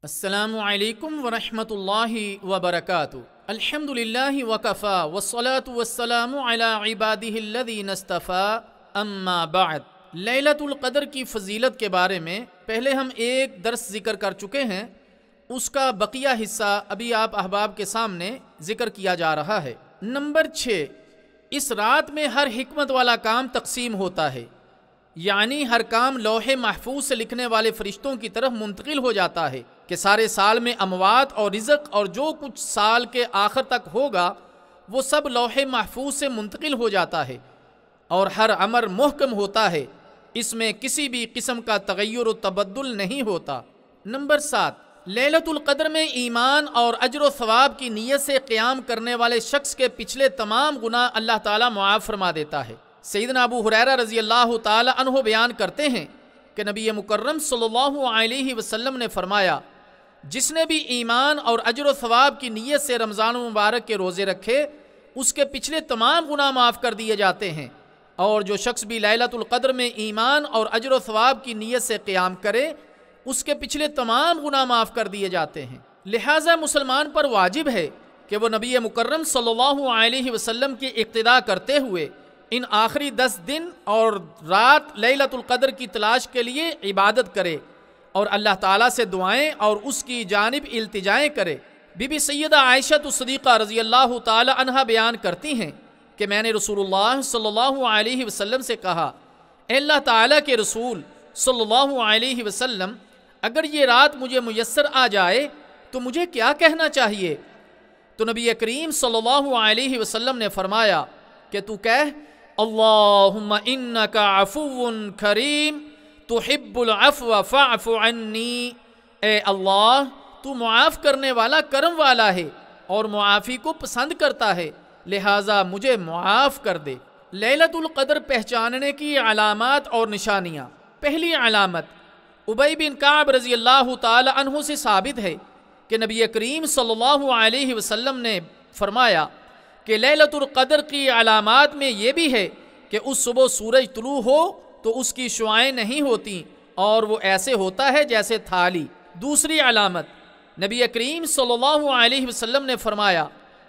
السلام علیکم ورحمۃ اللہ وبرکاتہ۔ الحمدللہ وکفا والصلاة والسلام علی عبادہ الذین اصطفیٰ، اما بعد۔ لیلۃ القدر کی فضیلت کے بارے میں پہلے ہم ایک درس ذکر کر چکے ہیں، اس کا بقیہ حصہ ابھی آپ احباب کے سامنے ذکر کیا جا رہا ہے۔ نمبر 6، اس رات میں ہر حکمت والا کام تقسیم ہوتا ہے، یعنی ہر کام لوح محفوظ سے لکھنے والے فرشتوں کی طرف منتقل ہو جاتا ہے کہ سارے سال میں اموات اور رزق اور جو کچھ سال کے آخر تک ہوگا وہ سب لوح محفوظ سے منتقل ہو جاتا ہے، اور ہر امر محکم ہوتا ہے، اس میں کسی بھی قسم کا تغیر و تبدل نہیں ہوتا۔ نمبر 7، لیلۃ القدر میں ایمان اور اجر و ثواب کی نیت سے قیام کرنے والے شخص کے پچھلے تمام گناہ اللہ تعالیٰ معاف فرما دیتا ہے۔ سیدنا ابو ہریرہ رضی اللہ تعالی عنہ بیان کرتے ہیں کہ نبی مکرم صلی اللہ علیہ وسلم نے فرمایا، جس نے بھی ایمان اور اجر و ثواب کی نیت سے رمضان مبارک کے روزے رکھے اس کے پچھلے تمام گناہ معاف کر دیے جاتے ہیں، اور جو شخص بھی لیلۃ القدر میں ایمان اور اجر و ثواب کی نیت سے قیام کرے اس کے پچھلے تمام گناہ معاف کر دیے جاتے ہیں۔ لہٰذا مسلمان پر واجب ہے کہ وہ نبی مکرم صلی اللہ علیہ وسلم کی اقتداء کرتے ہوئے ان آخری 10 دن اور رات لیلۃ القدر کی تلاش کے لیے عبادت کرے اور اللہ تعالیٰ سے دعائیں اور اس کی جانب التجائیں کرے۔ بی بی سیدہ عائشہ صدیقہ رضی اللہ تعالی عنہا بیان کرتی ہیں کہ میں نے رسول اللہ صلی اللہ علیہ وسلم سے کہا، اے اللہ تعالیٰ کے رسول صلی اللہ علیہ وسلم، اگر یہ رات مجھے میسر آ جائے تو مجھے کیا کہنا چاہیے؟ تو نبی کریم صلی اللہ علیہ وسلم نے فرمایا کہ تو کہہ، اللہم انک عفو کریم تحب العفو فاعف عنی، اے اللہ تو معاف کرنے والا کرم والا ہے اور معافی کو پسند کرتا ہے، لہٰذا مجھے معاف کر دے۔ لیلۃ القدر پہچاننے کی علامات اور نشانیاں۔ پہلی علامت، ابی بن کعب رضی اللہ تعالی عنہ سے ثابت ہے کہ نبی کریم صلی اللہ علیہ وسلم نے فرمایا کہ لیلۃ القدر کی علامات میں یہ بھی ہے کہ اس صبح سورج طلوع ہو تو اس کی شعاعیں نہیں ہوتی اور وہ ایسے ہوتا ہے جیسے تھالی۔ دوسری علامت، نبی کریم صلی اللہ علیہ وسلم نے فرمایا،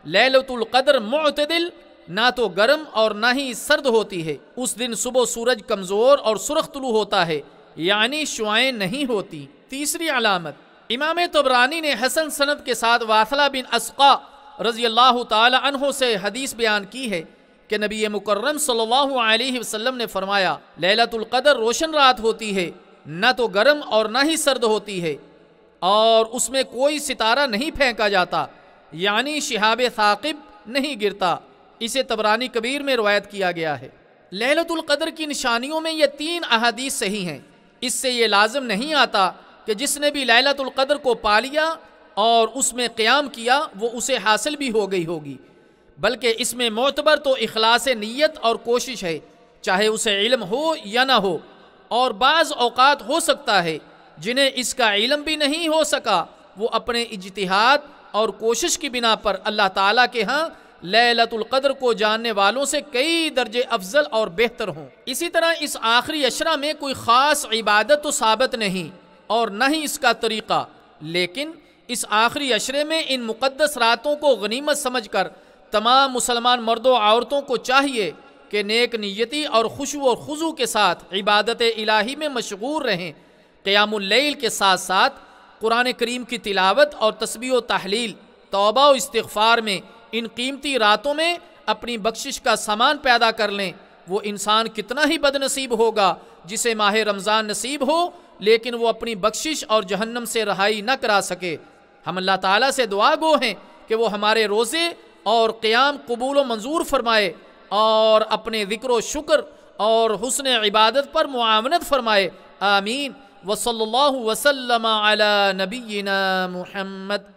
لیلۃ القدر معتدل، نہ تو گرم اور نہ ہی سرد ہوتی ہے، اس دن صبح سورج کمزور اور سرخ طلوع ہوتا ہے، یعنی شعاعیں نہیں ہوتی۔ تیسری علامت، امام طبرانی نے حسن سند کے ساتھ واثلہ بن اسقا رضی اللہ تعالی عنہ سے حدیث بیان کی ہے کہ نبی مکرم صلی اللہ علیہ وسلم نے فرمایا، لیلۃ القدر روشن رات ہوتی ہے، نہ تو گرم اور نہ ہی سرد ہوتی ہے، اور اس میں کوئی ستارہ نہیں پھینکا جاتا، یعنی شہاب ثاقب نہیں گرتا۔ اسے طبرانی کبیر میں روایت کیا گیا ہے۔ لیلۃ القدر کی نشانیوں میں یہ 3 احادیث صحیح ہیں۔ اس سے یہ لازم نہیں آتا کہ جس نے بھی لیلۃ القدر کو پا لیا اور اس میں قیام کیا وہ اسے حاصل بھی ہو گئی ہوگی، بلکہ اس میں معتبر تو اخلاص نیت اور کوشش ہے، چاہے اسے علم ہو یا نہ ہو، اور بعض اوقات ہو سکتا ہے جنہیں اس کا علم بھی نہیں ہو سکا وہ اپنے اجتہاد اور کوشش کی بنا پر اللہ تعالیٰ کے ہاں لیلۃ القدر کو جاننے والوں سے کئی درجے افضل اور بہتر ہوں۔ اسی طرح اس آخری عشرہ میں کوئی خاص عبادت تو ثابت نہیں اور نہ ہی اس کا طریقہ، لیکن اس آخری عشرے میں ان مقدس راتوں کو غنیمت سمجھ کر تمام مسلمان مرد و عورتوں کو چاہیے کہ نیک نیتی اور خشوع و خضوع کے ساتھ عبادت الہی میں مشغول رہیں، قیام اللیل کے ساتھ ساتھ قرآن کریم کی تلاوت اور تسبیح و تحلیل، توبہ و استغفار میں ان قیمتی راتوں میں اپنی بخشش کا سامان پیدا کر لیں۔ وہ انسان کتنا ہی بد نصیب ہوگا جسے ماہ رمضان نصیب ہو لیکن وہ اپنی بخشش اور جہنم سے رہائی نہ کرا سکے۔ ہم اللہ تعالیٰ سے دعا گو ہیں کہ وہ ہمارے روزے اور قیام قبول و منظور فرمائے اور اپنے ذکر و شکر اور حسن عبادت پر معاونت فرمائے، آمین۔ وصلی اللہ وسلم علی نبینا محمد۔